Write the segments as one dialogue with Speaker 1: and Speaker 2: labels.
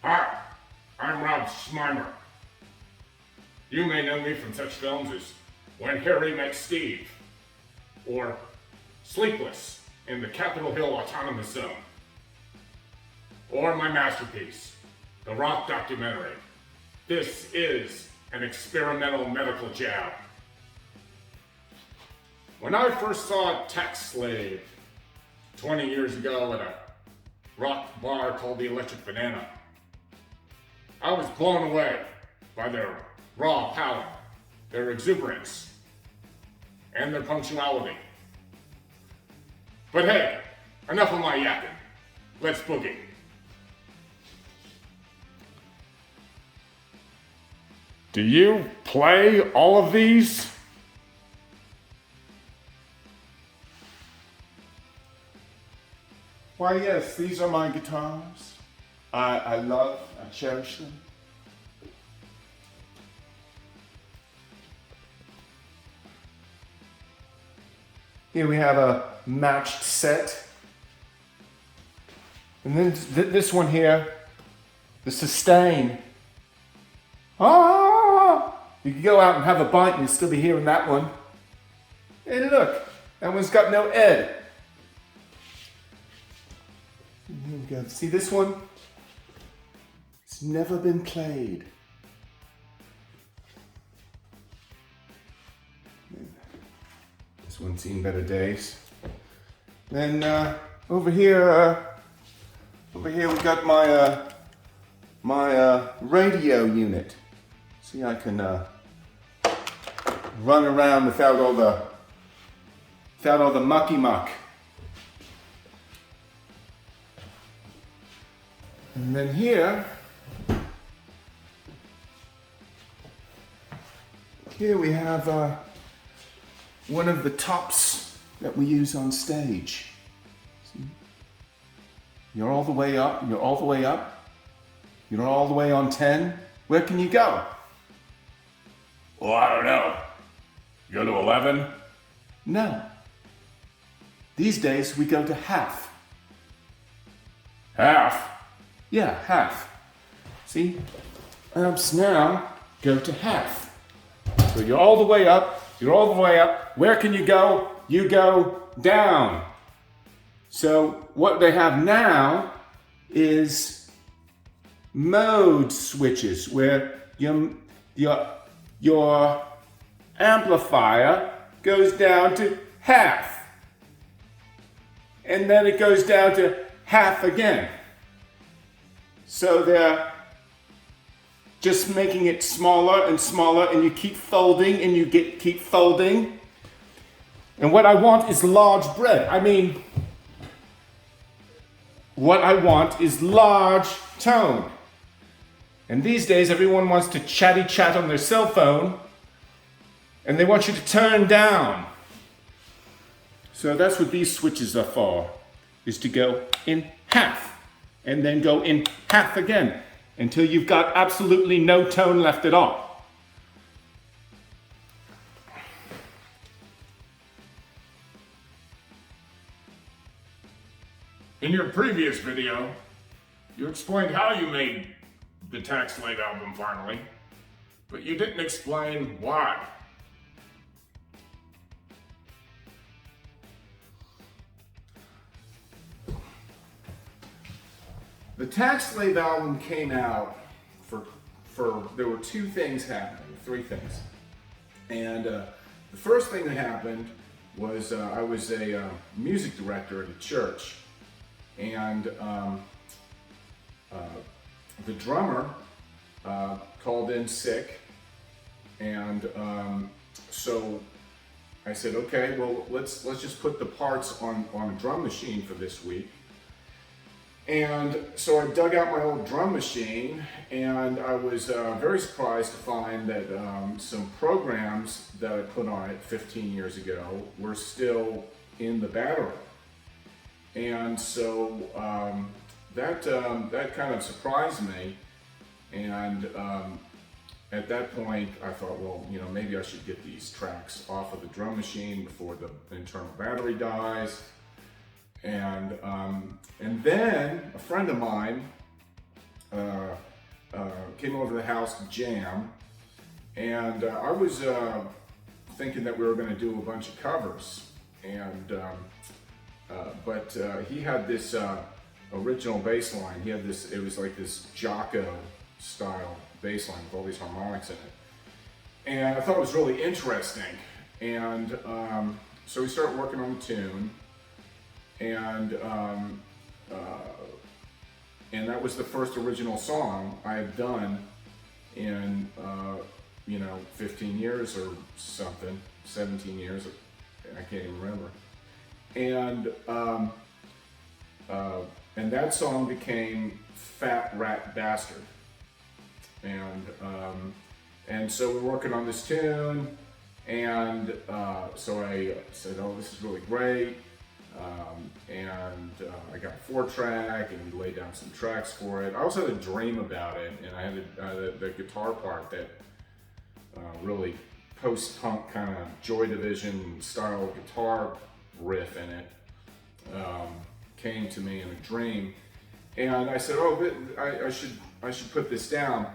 Speaker 1: Hi, I'm Rob Schmeimer. You may know me from such films as When Harry Met Steve, or Sleepless in the Capitol Hill Autonomous Zone, or my masterpiece, the Rock documentary. This is an experimental medical jab. When I first saw Tax Slave 20 years ago at a rock bar called the Electric Banana, I was blown away by their raw power, their exuberance, and their punctuality. But hey, enough of my yapping. Let's boogie. Do you play all of these?
Speaker 2: Why, yes, these are my guitars. I cherish them. Here we have a matched set. And then this one here, the sustain. Ah! You can go out and have a bite and you'll still be hearing that one. Hey, look, that one's got no ed. Here we go. See this one? It's never been played. This one's seen better days. Then over here we got my radio unit. See, I can run around without all the mucky muck. And then here we have one of the tops that we use on stage. See? You're all the way up, you're all the way up, you're all the way on 10. Where can you go?
Speaker 1: Well, I don't know. You go to 11?
Speaker 2: No. These days we go to half.
Speaker 1: Half?
Speaker 2: Yeah, half. See? Amps now go to half. So you're all the way up, you're all the way up. Where can you go? You go down. So what they have now is mode switches where your amplifier goes down to half. And then it goes down to half again. So they're just making it smaller and smaller, and you keep folding and you keep folding. And what I want is large bread. What I want is large tone. And these days everyone wants to chatty chat on their cell phone, and they want you to turn down. So that's what these switches are for, is to go in half. And then go in half again until you've got absolutely no tone left at all.
Speaker 1: In your previous video, you explained how you made the Tax Slave album finally, but you didn't explain why.
Speaker 2: The Tax Slave album came out for there were two things happening, three things. And the first thing that happened was I was a music director at a church, and the drummer called in sick, and so I said, okay, well let's just put the parts on a drum machine for this week. And so I dug out my old drum machine, and I was very surprised to find that some programs that I put on it 15 years ago were still in the battery. And so that kind of surprised me. And at that point, I thought, well, maybe I should get these tracks off of the drum machine before the internal battery dies. And then a friend of mine came over to the house to jam, and I was thinking that we were going to do a bunch of covers, and but he had this original bass line. He had this, it was like this Jocko style bass line with all these harmonics in it. And I thought it was really interesting. And so we started working on the tune, and that was the first original song I had done in 15 years or something, 17 years, I can't even remember. And that song became Fat Rat Bastard. And so we're working on this tune, and so I said, oh, this is really great. I got a 4-track, and we laid down some tracks for it. I also had a dream about it, and I had the guitar part that really post-punk kind of Joy Division style guitar riff in it came to me in a dream, and I said, oh, I should put this down.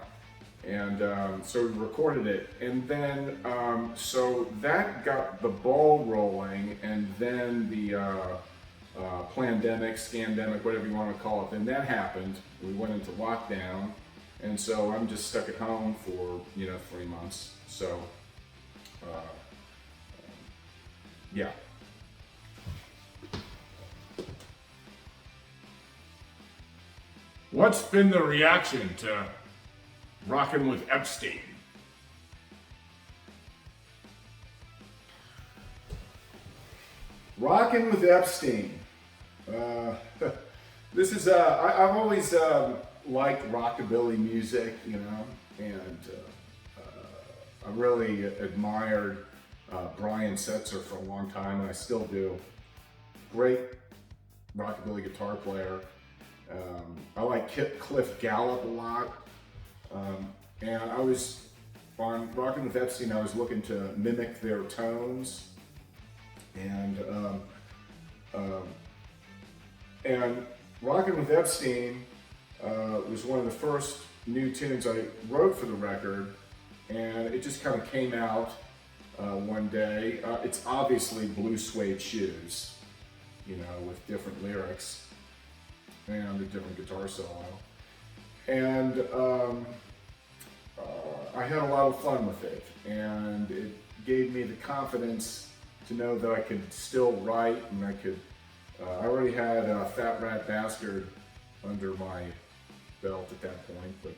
Speaker 2: And so we recorded it, and then so that got the ball rolling, and then the plandemic, scandemic, whatever you want to call it, then that happened. We went into lockdown, and so I'm just stuck at home for 3 months. So yeah.
Speaker 1: What's been the reaction to Rockin' with Epstein?
Speaker 2: Rockin' with Epstein. This is I've always liked rockabilly music, and I really admired Brian Setzer for a long time, and I still do. Great rockabilly guitar player. I like Cliff Gallup a lot. And I was on Rockin' with Epstein. I was looking to mimic their tones, and Rockin' with Epstein was one of the first new tunes I wrote for the record, and it just kind of came out one day. It's obviously Blue Suede Shoes, with different lyrics and a different guitar solo. And I had a lot of fun with it, and it gave me the confidence to know that I could still write, and I already had Fat Rat Bastard under my belt at that point, but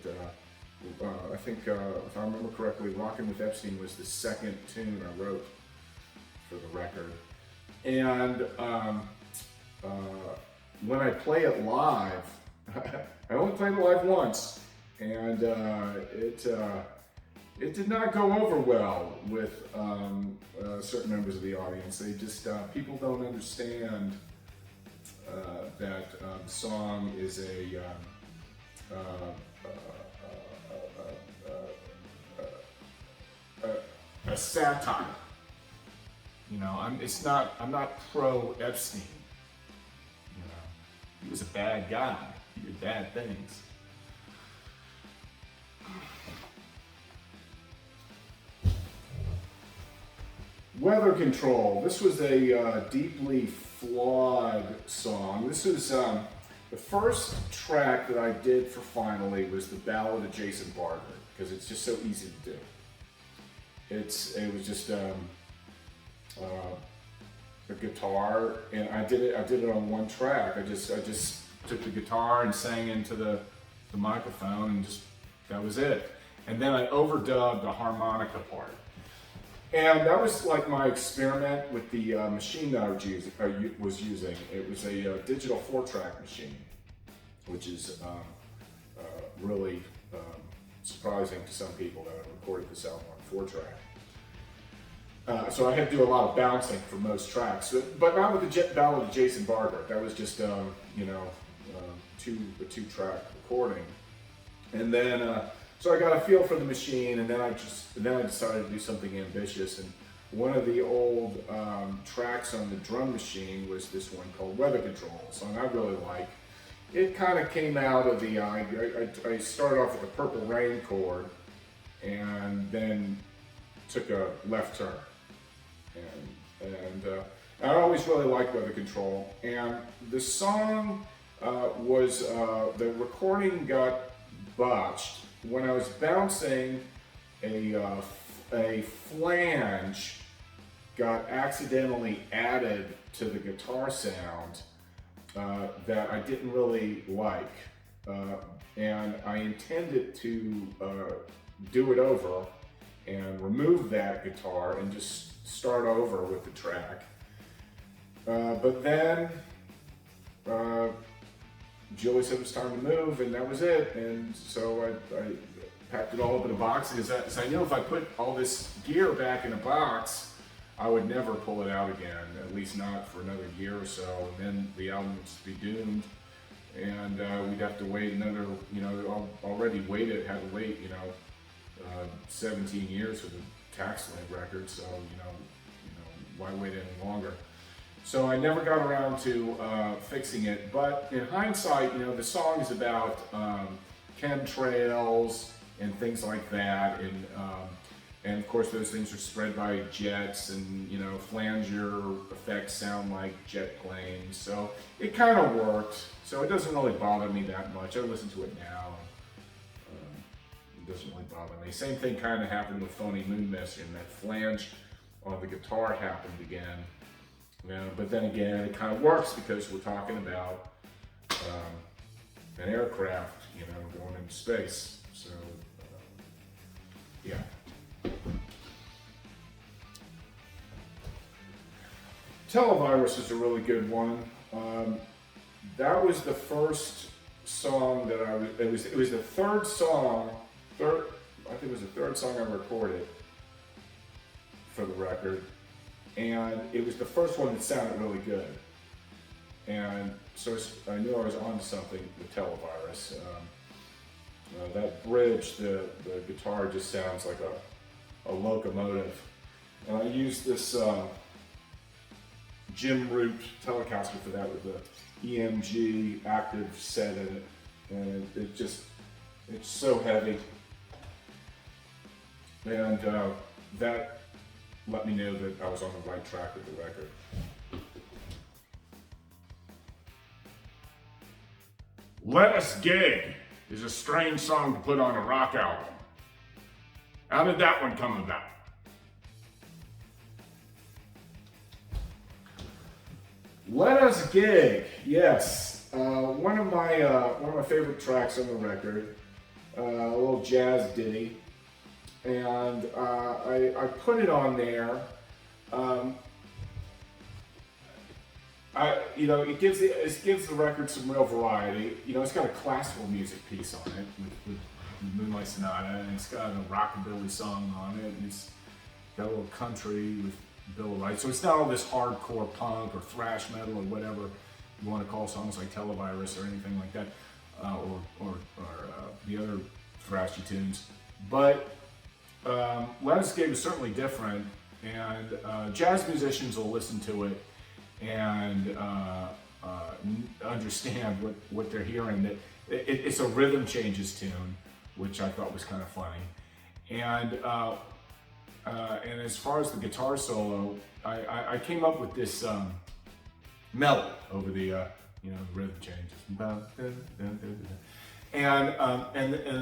Speaker 2: I think, if I remember correctly, Rockin' with Epstein was the second tune I wrote for the record. And when I play it live, I only played it live once, and it did not go over well with certain members of the audience. They just, people don't understand that the song is a satire. I'm not pro Epstein. He was a bad guy. He did bad things. Weather Control. This was a deeply flawed song. This was the first track that I did for Finally was the Ballad of Jason Barker, because it's just so easy to do. It was just a guitar, and I did it on one track. I just took the guitar and sang into the microphone, and that was it. And then I overdubbed the harmonica part. And that was like my experiment with the machine that I was using. It was a digital 4-track machine, which is really surprising to some people that I recorded this album on 4-track. So I had to do a lot of bouncing for most tracks, but not with the Ballad of Jason Barker. That was just a 2-track recording. And then so I got a feel for the machine, and then I decided to do something ambitious. And one of the old tracks on the drum machine was this one called Weather Control, a song I really like. it kind of came out of the, I started off with a Purple Rain chord and then took a left turn. And I always really liked weather control. And the song the recording got botched. When I was bouncing, a flange got accidentally added to the guitar sound that I didn't really like. And I intended to do it over and remove that guitar and just start over with the track. But then Julie said it was time to move, and that was it. And so I packed it all up in a box because I knew if I put all this gear back in a box, I would never pull it out again, at least not for another year or so. And then the album would just be doomed, and we'd have to wait another, already had to wait, 17 years for the Tax Slave record. So, why wait any longer? So I never got around to fixing it, but in hindsight, the song is about chemtrails and things like that, and of course those things are spread by jets, and flanger effects sound like jet planes, so it kind of worked. So it doesn't really bother me that much. I listen to it now, and it doesn't really bother me. Same thing kind of happened with Phony Moon Messenger, and that flange on the guitar happened again. But then again, it kind of works because we're talking about an aircraft, going into space. So, yeah. Televirus is a really good one. That was the first song that it was the third song I recorded for the record. And it was the first one that sounded really good. And so I knew I was onto something with Televirus. That bridge, the guitar just sounds like a locomotive. And I used this Jim Root Telecaster for that with the EMG active set in it. And it's so heavy. And that let me know that I was on the right track with the record.
Speaker 1: Let Us Gig is a strange song to put on a rock album. How did that one come about?
Speaker 2: Let Us Gig, yes. One of my favorite tracks on the record, a little jazz ditty. And I put it on there. It gives the record some real variety. It's got a classical music piece on it with Moonlight Sonata, and it's got a rockabilly song on it, and it's got a little country with Bill Wright. So it's not all this hardcore punk or thrash metal or whatever you want to call songs like Televirus or anything like that, or the other thrashy tunes, but. Let Us Gig is certainly different, and jazz musicians will listen to it and understand what they're hearing. That it's a rhythm changes tune, which I thought was kind of funny. And as far as the guitar solo, I came up with this melody over the rhythm changes. And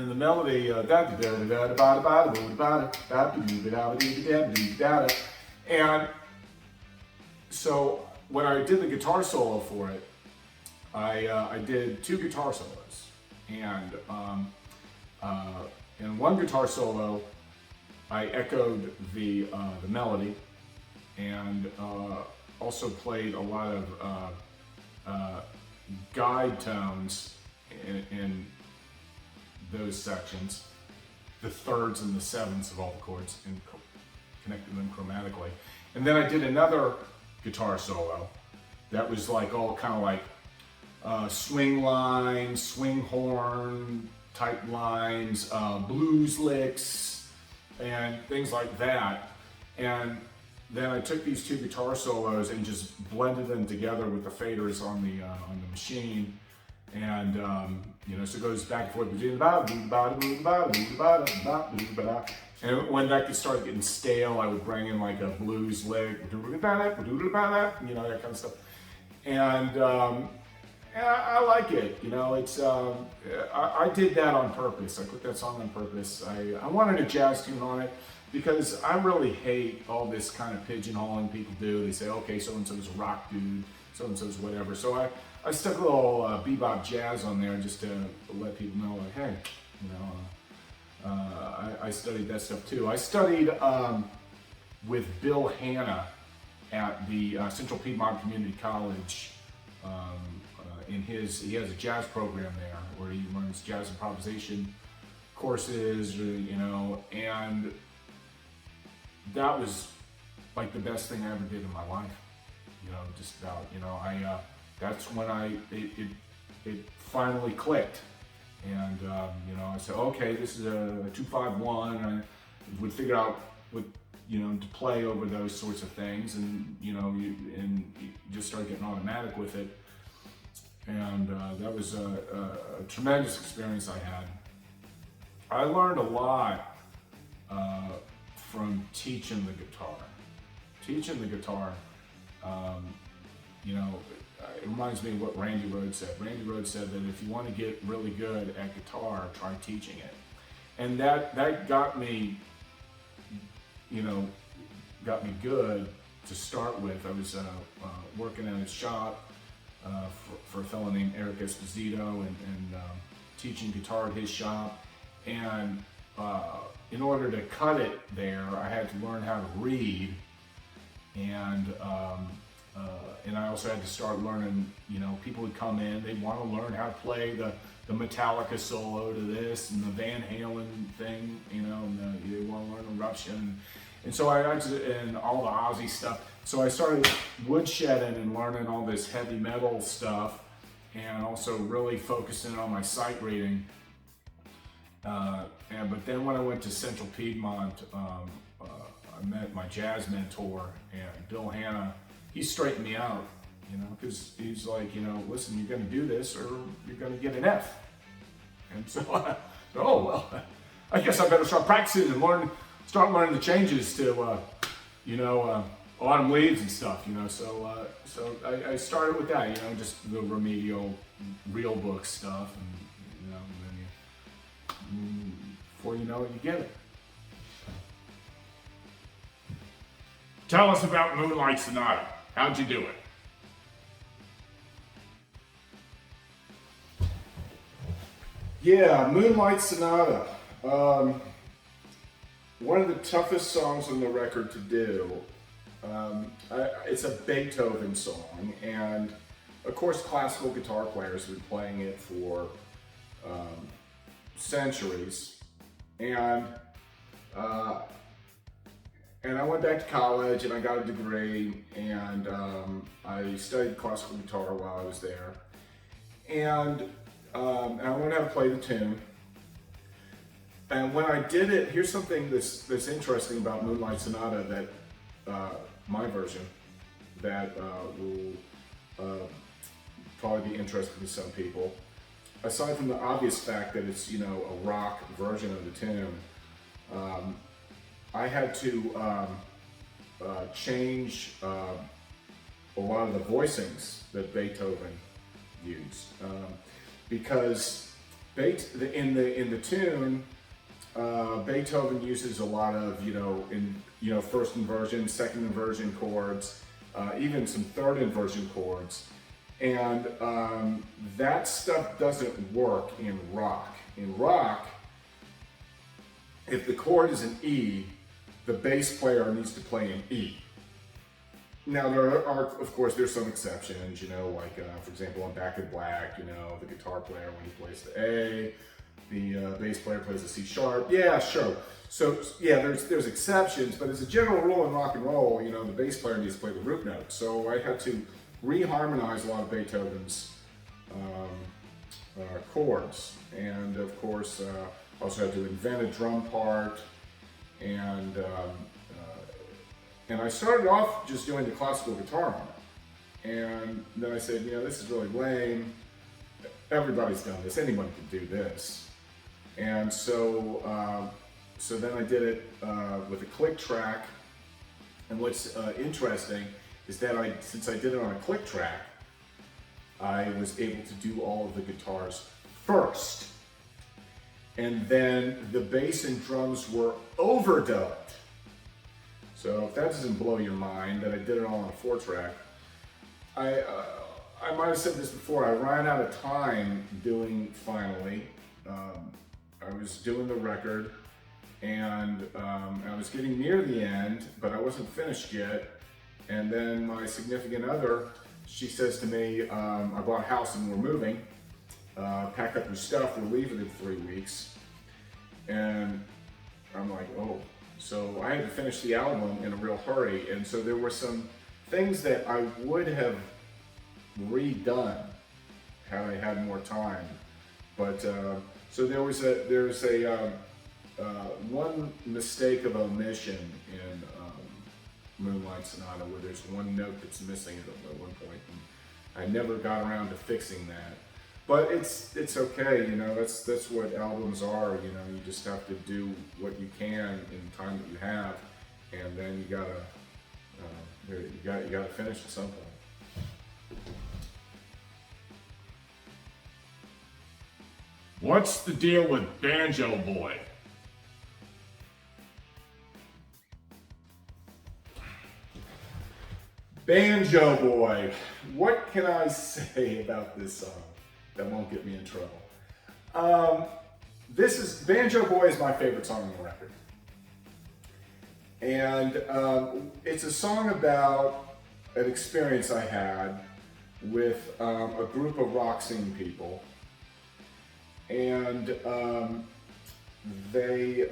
Speaker 2: the melody, and so when I did the guitar solo for it, I did two guitar solos, and in one guitar solo, I echoed the melody, and also played a lot of guide tones in those sections, the thirds and the sevenths of all the chords, and connected them chromatically. And then I did another guitar solo that was like all kind of like swing lines, swing horn type lines, blues licks, and things like that. And then I took these two guitar solos and just blended them together with the faders on the machine, and and so it goes back and forth between and when that started getting stale, I would bring in like a blues lick, that kind of stuff. And I like it. It's I did that on purpose. I put that song on purpose. I wanted a jazz tune on it because I really hate all this kind of pigeonholing people do. They say, okay, so and so's a rock dude, so and so's whatever. So I stuck a little bebop jazz on there just to let people know, like, hey, I studied that stuff too. I studied with Bill Hanna at the Central Piedmont Community College. He has a jazz program there where he learns jazz improvisation courses, and that was like the best thing I ever did in my life. Just about, that's when it finally clicked. And, I said, okay, this is a 2-5-1. I would figure out what, to play over those sorts of things. And, you just start getting automatic with it. And that was a tremendous experience I had. I learned a lot from teaching the guitar. It reminds me of what Randy Rhoads said. Randy Rhoads said that if you want to get really good at guitar, try teaching it. And that got me, got me good to start with. I was working in a shop for a fellow named Eric Esposito and teaching guitar at his shop. And in order to cut it there, I had to learn how to read. And I also had to start learning, people would come in, they'd want to learn how to play the Metallica solo to this and the Van Halen thing, and they want to learn Eruption. And so and all the Ozzy stuff. So I started woodshedding and learning all this heavy metal stuff and also really focusing on my sight reading. But then when I went to Central Piedmont, I met my jazz mentor, and Bill Hanna. He straightened me out, because he's like, listen, you're going to do this or you're going to get an F. And so I said, oh, well, I guess I better start practicing and start learning the changes to, autumn leaves and stuff, So I started with that, just the remedial, real book stuff. And, then before you know it, you get it.
Speaker 1: Tell us about Moonlight Sonata. How'd you do it?
Speaker 2: Yeah, Moonlight Sonata. One of the toughest songs on the record to do. It's a Beethoven song, and of course classical guitar players have been playing it for centuries. And I went back to college and I got a degree, and I studied classical guitar while I was there. And I learned how to play the tune. And when I did it, here's something that's interesting about Moonlight Sonata that my version that will probably be interesting to some people. Aside from the obvious fact that it's a rock version of the tune, I had to change a lot of the voicings that Beethoven used because in the tune, Beethoven uses a lot of first inversion, second inversion chords, even some third inversion chords, and that stuff doesn't work in rock. In rock, if the chord is an E, the bass player needs to play an E. Now there are, of course, there's some exceptions, like for example on Back in Black, the guitar player when he plays the A, the bass player plays the C sharp. Yeah, sure. So yeah, there's exceptions, but as a general rule in rock and roll, the bass player needs to play the root note. So I had to reharmonize a lot of Beethoven's chords, and of course also had to invent a drum part. And I started off just doing the classical guitar on it. And then I said, this is really lame. everybody's done this. Anyone can do this. And so, so then I did it with a click track. And what's interesting is that since I did it on a click track, I was able to do all of the guitars first. And then the bass and drums were overdubbed. So if that doesn't blow your mind that I did it all on a 4-track, I might have said this before, I ran out of time doing Finally. I was doing the record and I was getting near the end, but I wasn't finished yet. And then my significant other, she says to me, I bought a house and we're moving. Pack up your stuff, we're leaving in 3 weeks. And I'm like, oh. So I had to finish the album in a real hurry. And so there were some things that I would have redone had I had more time. But so there's a one mistake of omission in Moonlight Sonata where there's one note that's missing at one point, and I never got around to fixing that. But it's okay, you know. That's what albums are, you know. You just have to do what you can in the time that you have, and then you gotta finish at some point.
Speaker 1: What's the deal with Banjo Boy?
Speaker 2: Banjo Boy. What can I say about this song that won't get me in trouble? Banjo Boy is my favorite song on the record. And it's a song about an experience I had with a group of rock scene people. And they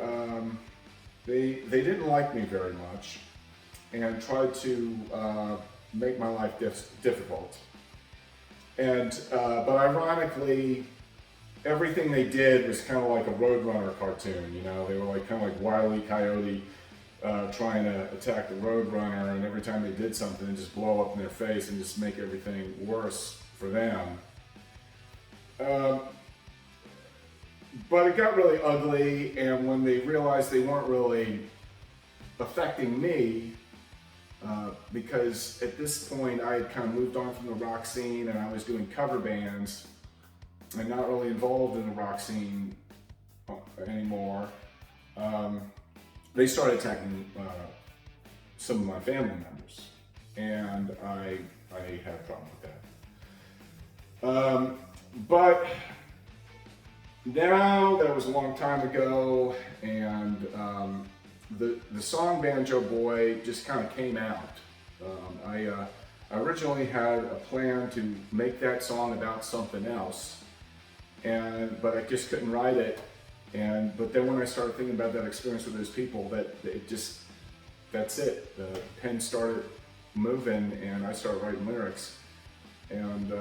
Speaker 2: didn't like me very much and tried to make my life difficult. And but ironically, everything they did was kind of like a Roadrunner cartoon. You know, they were like kind of like Wile E. Coyote trying to attack the Roadrunner, and every time they did something, they just blow up in their face and just make everything worse for them. But it got really ugly, and when they realized they weren't really affecting me, because at this point I had kind of moved on from the rock scene and I was doing cover bands and not really involved in the rock scene anymore, they started attacking some of my family members, and I had a problem with that. But now, that was a long time ago, and the song Banjo Boy just kind of came out. I originally had a plan to make that song about something else, but I just couldn't write it. But then when I started thinking about that experience with those people, that's it. The pen started moving, and I started writing lyrics. And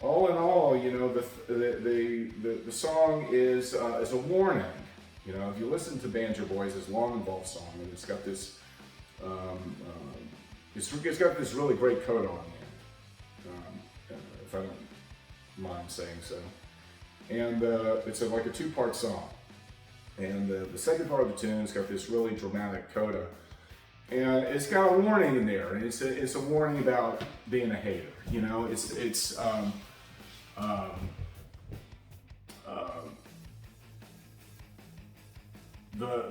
Speaker 2: all in all, you know, the song is a warning. You know, if you listen to Banjo Boy, it's this long involved song, and it's got this it's got this really great coda on the end, if I don't mind saying so. And it's like a 2-part song. And the second part of the tune's got this really dramatic coda, and it's got a warning in there. And it's a warning about being a hater. You know,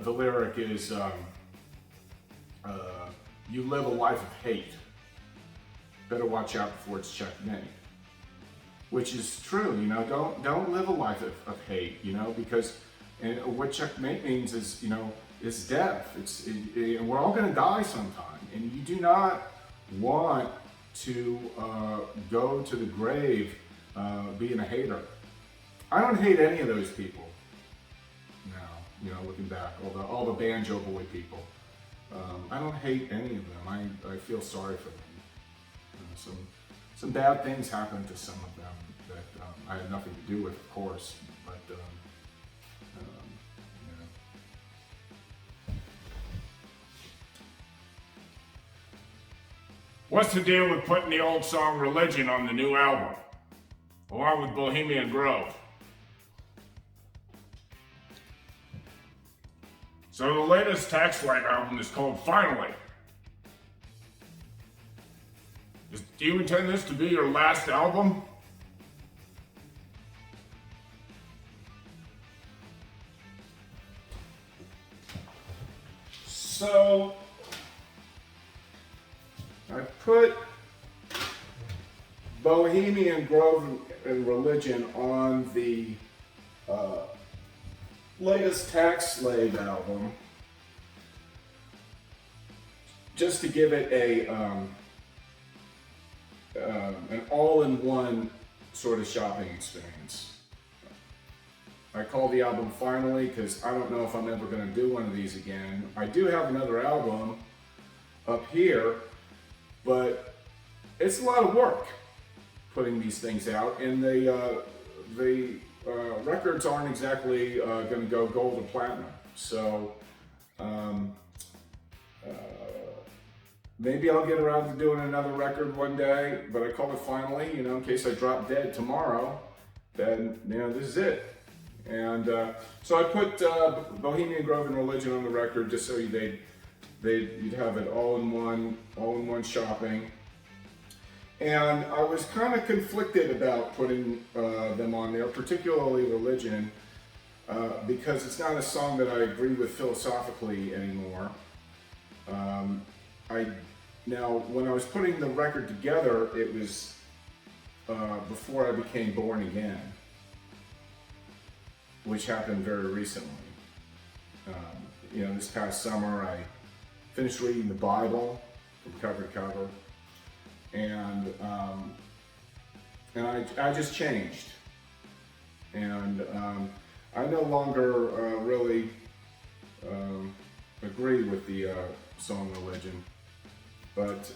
Speaker 2: the lyric is, you live a life of hate. Better watch out before it's checkmate. Which is true, you know, don't live a life of hate, you know, because what checkmate means is, you know, is death. And we're all gonna die sometime, and you do not want to go to the grave being a hater. I don't hate any of those people now, you know, looking back, all the Banjo Boy people. I don't hate any of them. I feel sorry for them. You know, some bad things happened to some of them that I had nothing to do with, of course, but you know.
Speaker 1: What's the deal with putting the old song Religion on the new album? along with Bohemian Grove. So the latest Tax Light album is called Finally. Do you intend this to be your last album?
Speaker 2: So I put Bohemian Grove and Religion on the latest Tax Slave album just to give it an all-in-one sort of shopping experience. I call the album Finally because I don't know if I'm ever going to do one of these again. I do have another album up here, but it's a lot of work putting these things out, and the records aren't exactly going to go gold or platinum. So maybe I'll get around to doing another record one day, but I call it Finally, in case I drop dead tomorrow, then, this is it. And so I put Bohemian Grove and Religion on the record just so you'd have it all in one shopping. And I was kind of conflicted about putting them on there, particularly Religion, because it's not a song that I agree with philosophically anymore. Now, when I was putting the record together, it was before I became born again, which happened very recently. This past summer, I finished reading the Bible from cover to cover, and I just changed, and I no longer really agree with the song Religion. But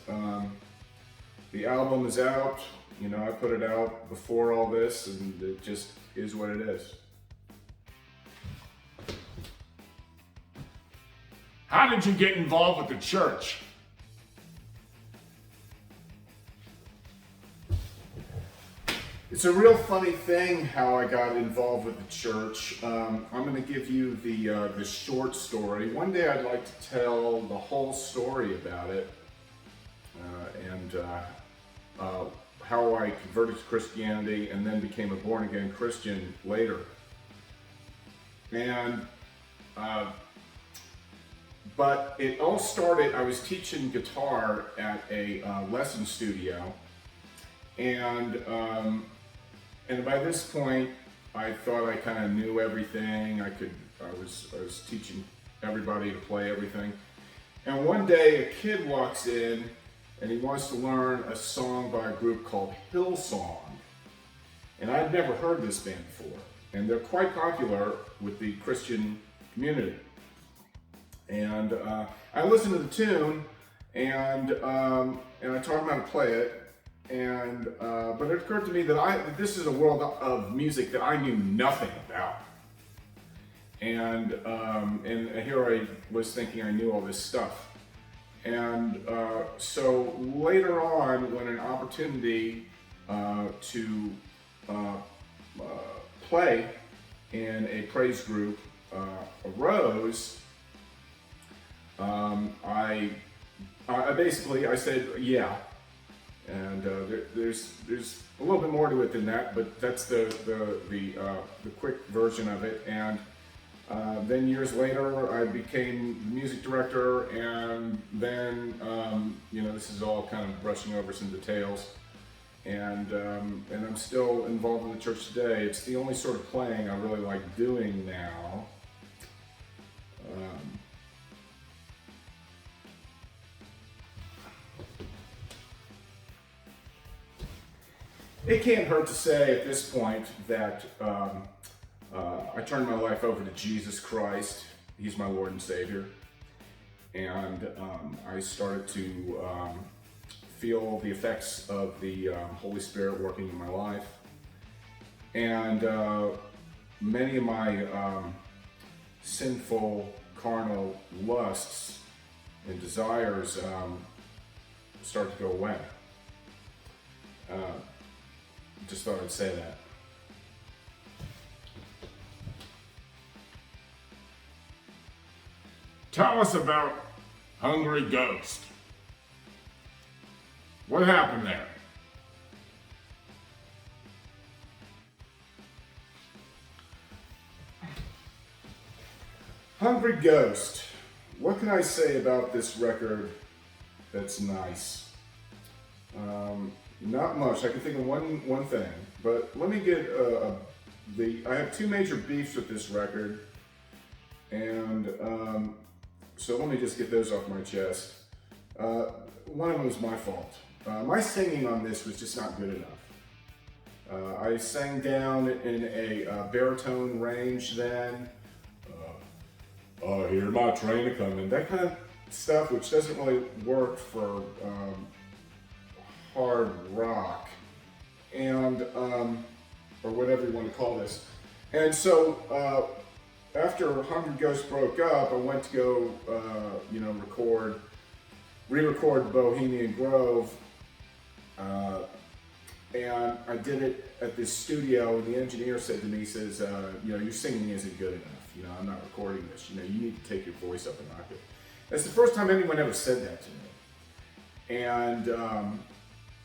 Speaker 2: the album is out. I put it out before all this, and it just is what it is.
Speaker 1: How did you get involved with the church?
Speaker 2: It's a real funny thing how I got involved with the church. I'm going to give you the short story. One day I'd like to tell the whole story about it, and how I converted to Christianity and then became a born-again Christian later. And but it all started, I was teaching guitar at a lesson studio, and by this point, I thought I kind of knew everything. I was teaching everybody to play everything. And one day, a kid walks in, and he wants to learn a song by a group called Hillsong. And I'd never heard this band before, and they're quite popular with the Christian community. And I listened to the tune, and I taught him how to play it. And but it occurred to me that this is a world of music that I knew nothing about. And here I was thinking I knew all this stuff. And so later on, when an opportunity to play in a praise group arose, I said yeah. And there's a little bit more to it than that, but that's the quick version of it. And then years later, I became the music director, and then this is all kind of brushing over some details. And I'm still involved in the church today. It's the only sort of playing I really like doing now. It can't hurt to say at this point that I turned my life over to Jesus Christ. He's my Lord and Savior. And I started to feel the effects of the Holy Spirit working in my life. And many of my sinful, carnal lusts and desires started to go away. just thought I'd say that.
Speaker 1: Tell us about Hungry Ghost. What happened there?
Speaker 2: Hungry Ghost. What can I say about this record that's nice? Not much. I can think of one thing, but let me get I have two major beefs with this record, and so let me just get those off my chest. One of them was my fault. My singing on this was just not good enough. I sang down in a baritone range then. Hear my train a-comin'. That kind of stuff, which doesn't really work for hard rock, and or whatever you want to call this. And so after Hungry Ghost broke up, I went to go, re-record Bohemian Grove, and I did it at this studio, and the engineer said to me, he says, your singing isn't good enough. I'm not recording this. You need to take your voice up an octave. That's the first time anyone ever said that to me.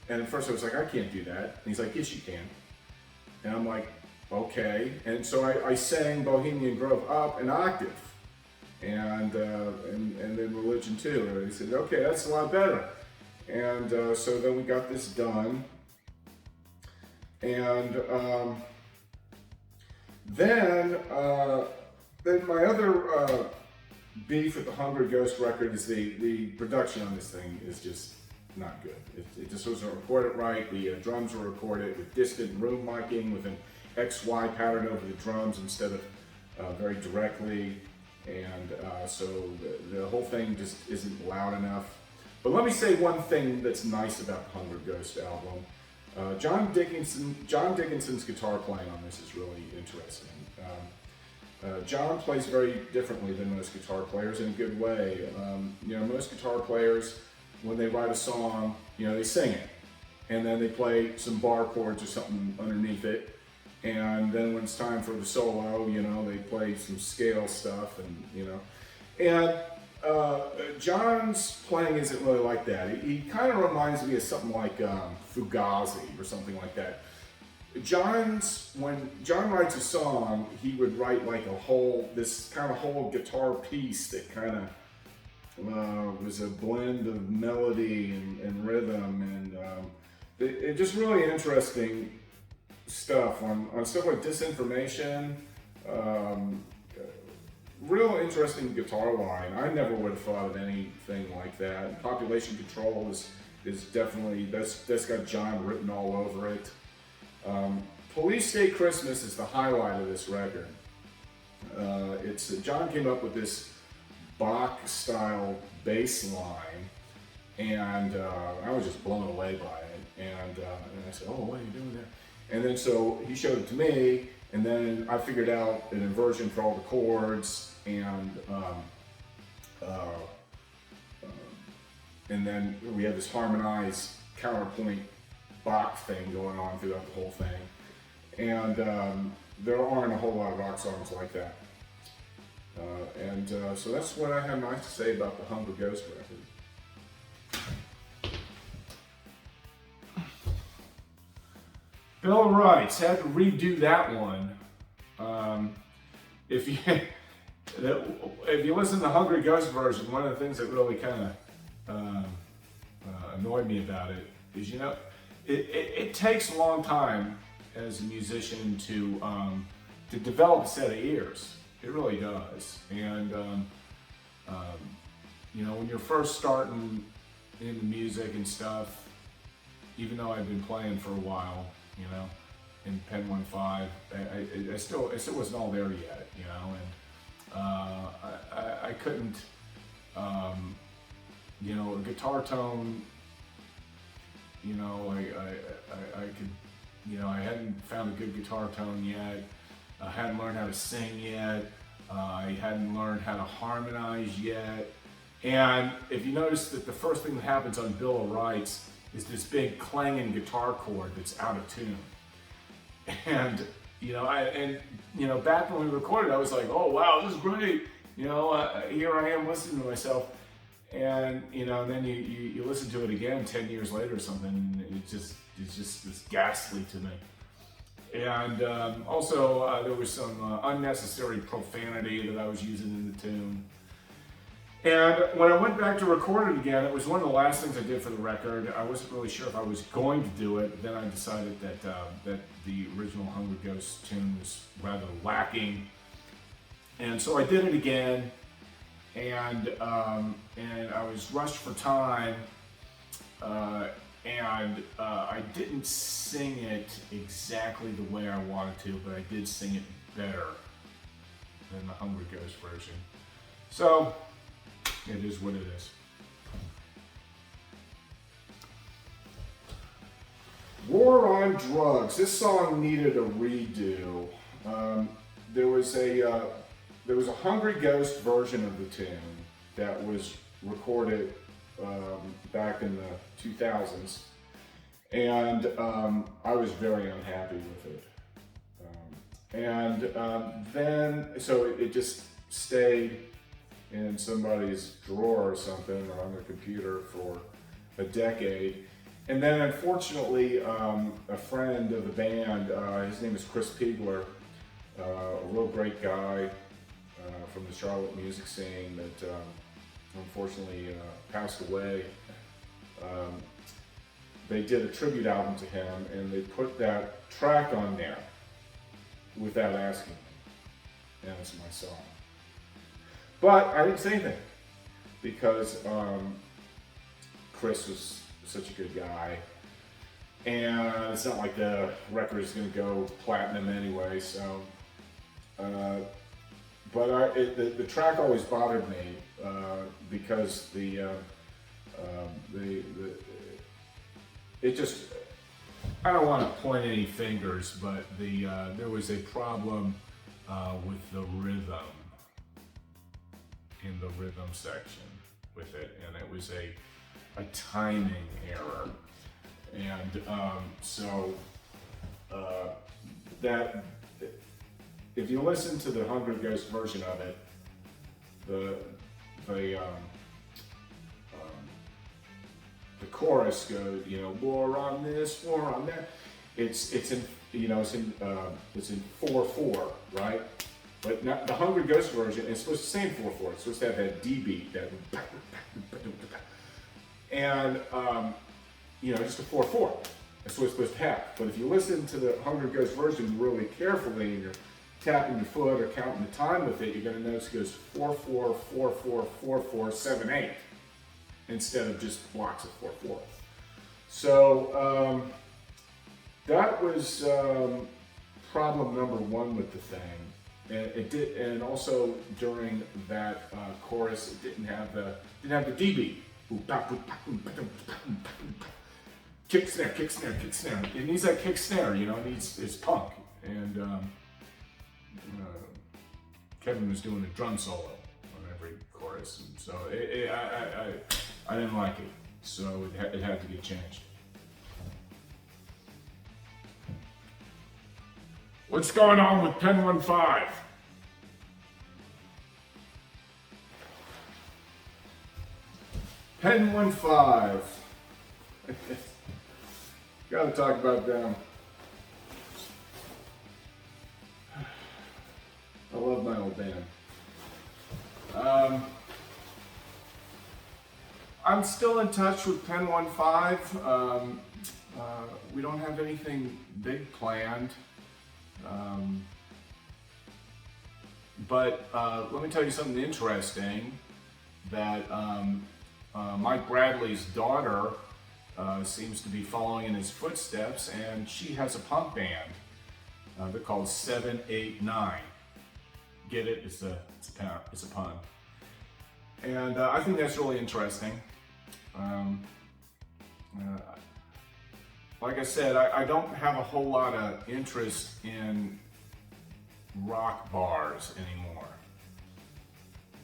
Speaker 2: And at first I was like, I can't do that. And he's like, yes, you can. And I'm like, okay. And so I sang Bohemian Grove up an octave, and then Religion too. And he said, okay, that's a lot better. And so then we got this done. And then my other beef with the Hungry Ghost record is the production on this thing is just not good. It just wasn't recorded right. The drums were recorded with distant room miking with an XY pattern over the drums instead of very directly. And so the whole thing just isn't loud enough. But let me say one thing that's nice about the Hungry Ghost album. John Dickinson's guitar playing on this is really interesting. John plays very differently than most guitar players in a good way. Most guitar players, when they write a song, they sing it, and then they play some bar chords or something underneath it, and then when it's time for the solo, they play some scale stuff, and John's playing isn't really like that. He kind of reminds me of something like Fugazi or something like that. When John writes a song, he would write like this kind of whole guitar piece that kind of was a blend of melody and rhythm, and it just really interesting stuff on stuff like Disinformation. Real interesting guitar line. I never would have thought of anything like that. Population Control is definitely, that's got John written all over it. Police State Christmas is the highlight of this record. John came up with this Bach style bass line, and I was just blown away by it. And I said, "Oh, what are you doing there?" And then so he showed it to me, and then I figured out an inversion for all the chords, and then we had this harmonized counterpoint Bach thing going on throughout the whole thing. And there aren't a whole lot of rock songs like that. So that's what I have nice to say about the Hungry Ghost record.
Speaker 1: Bill writes, had to redo that one. If you listen to the Hungry Ghost version, one of the things that really kind of annoyed me about it is, it takes a long time as a musician to develop a set of ears. It really does. And when you're first starting into music and stuff, even though I've been playing for a while, in Pen 1.5, I still wasn't all there yet, and I couldn't, a guitar tone, I could, I hadn't found a good guitar tone yet. I hadn't learned how to sing yet. I hadn't learned how to harmonize yet. And if you notice that the first thing that happens on Bill Wrights is this big clanging guitar chord that's out of tune.
Speaker 2: And back when we recorded, I was like, oh wow, this is great. Here I am listening to myself, and then you listen to it again 10 years later or something, and it's just ghastly to me. And also there was some unnecessary profanity that I was using in the tune. And when I went back to record it again, it was one of the last things I did for the record. I wasn't really sure if I was going to do it. Then I decided that the original Hungry Ghost tune was rather lacking, and so I did it again. And I was rushed for time, and I didn't sing it exactly the way I wanted to, but I did sing it better than the Hungry Ghost version. So it is what it is. War on Drugs. This song needed a redo. There was a Hungry Ghost version of the tune that was recorded back in the 2000s, and I was very unhappy with it. Then it just stayed in somebody's drawer or something, or on their computer for a decade. And then unfortunately, a friend of the band, his name is Chris Piegler, a real great guy from the Charlotte music scene that unfortunately passed away. They did a tribute album to him, and they put that track on there without asking me, and it's my song. But I didn't say anything because Chris was such a good guy, and it's not like the record is going to go platinum anyway. So, but the track always bothered me because it just, I don't want to point any fingers, but there was a problem with the rhythm in the rhythm section with it, and it was a timing error, and that if you listen to the Hungry Ghost version of it, the chorus goes, war on this, war on that. It's in 4/4, right? But not, the Hungry Ghost version is supposed to say in 4/4. It's supposed to have that D beat, that, and just a 4/4. That's what it's supposed to have. But if you listen to the Hungry Ghost version really carefully, and you're tapping your foot or counting the time with it, you're going to notice it goes 4/4, 4/4, 4/4, 7/8, instead of just blocks of 4/4. So that was problem number one with the thing. And it did, and also during that chorus, it didn't have the D beat. Kick snare, kick snare, kick snare. It needs that kick snare, it needs, it's punk. And Kevin was doing a drum solo on every chorus, and so I didn't like it, so it had to get changed. What's going on with Pen 15? Pen 15. Gotta talk about them. I love my old band. I'm still in touch with Pen 15. We don't have anything big planned. But let me tell you something interesting, that Mike Bradley's daughter seems to be following in his footsteps, and she has a punk band. They're called 789. Get it? It's a pun. And I think that's really interesting. Like I said, I don't have a whole lot of interest in rock bars anymore.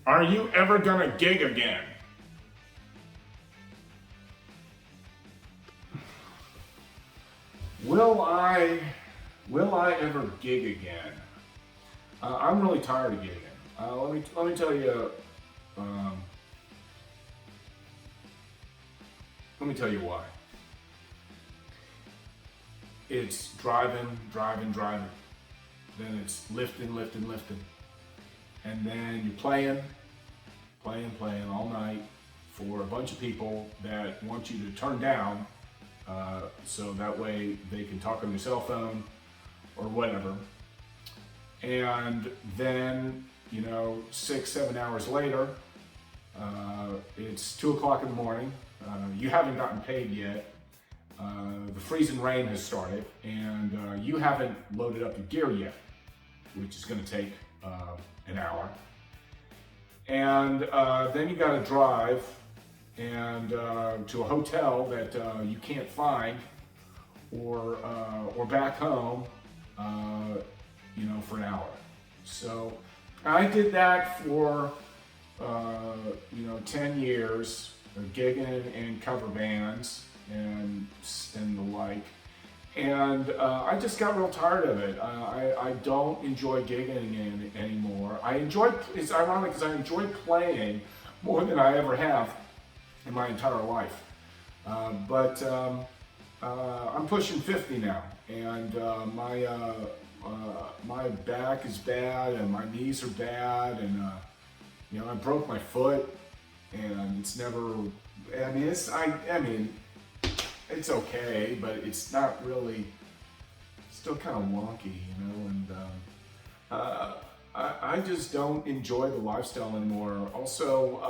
Speaker 2: Are you ever gonna gig again? Will I Will I ever gig again? I'm really tired of gigging. Let me tell you. Let me tell you why. It's driving. Then it's lifting. And then you're playing all night for a bunch of people that want you to turn down, so that way they can talk on your cell phone or whatever. And then, 6-7 hours later, it's 2 o'clock in the morning. You haven't gotten paid yet. The freezing rain has started, and you haven't loaded up your gear yet, which is going to take an hour. And then you got to drive and to a hotel that you can't find, or back home, for an hour. So I did that for 10 years, gigging in cover bands and the like. And I just got real tired of it. I don't enjoy gigging anymore. It's ironic because I enjoy playing more than I ever have in my entire life. But I'm pushing 50 now, and my back is bad and my knees are bad, and I broke my foot, and it's never. It's okay, but it's not really. Still kind of wonky, and I just don't enjoy the lifestyle anymore. Also,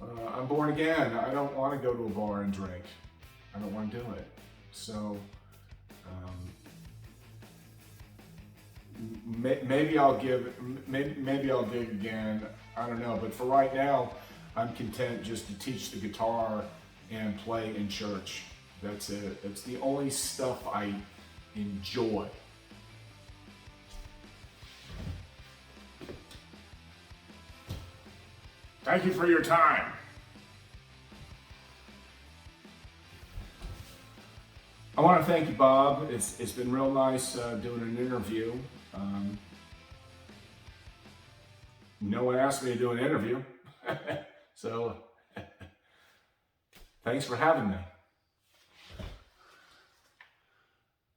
Speaker 2: I'm born again. I don't want to go to a bar and drink. I don't want to do it. So maybe I'll gig again. I don't know. But for right now, I'm content just to teach the guitar and play in church. That's it. That's the only stuff I enjoy.
Speaker 1: Thank you for your time.
Speaker 2: I want to thank you, Bob. It's been real nice doing an interview. No one asked me to do an interview, so thanks for having me.